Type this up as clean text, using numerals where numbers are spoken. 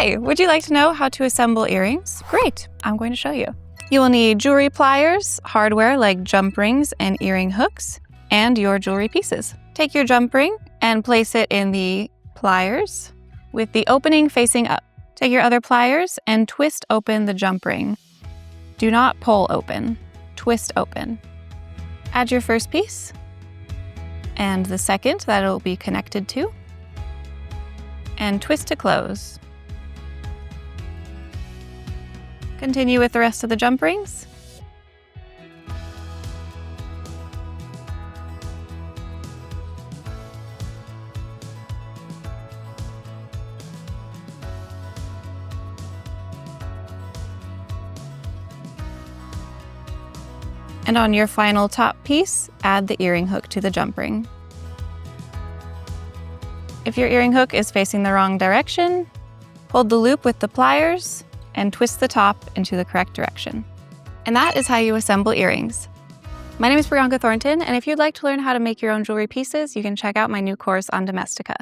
Hi, would you like to know how to assemble earrings? Great, I'm going to show you. You will need jewelry pliers, hardware like jump rings and earring hooks, and your jewelry pieces. Take your jump ring and place it in the pliers with the opening facing up. Take your other pliers and twist open the jump ring. Do not pull open, twist open. Add your first piece and the second that it will be connected to, and twist to close. Continue with the rest of the jump rings. And on your final top piece, add the earring hook to the jump ring. If your earring hook is facing the wrong direction, hold the loop with the pliers and twist the top into the correct direction. And that is how you assemble earrings. My name is Brianca Thornton, and if you'd like to learn how to make your own jewelry pieces, you can check out my new course on Domestika.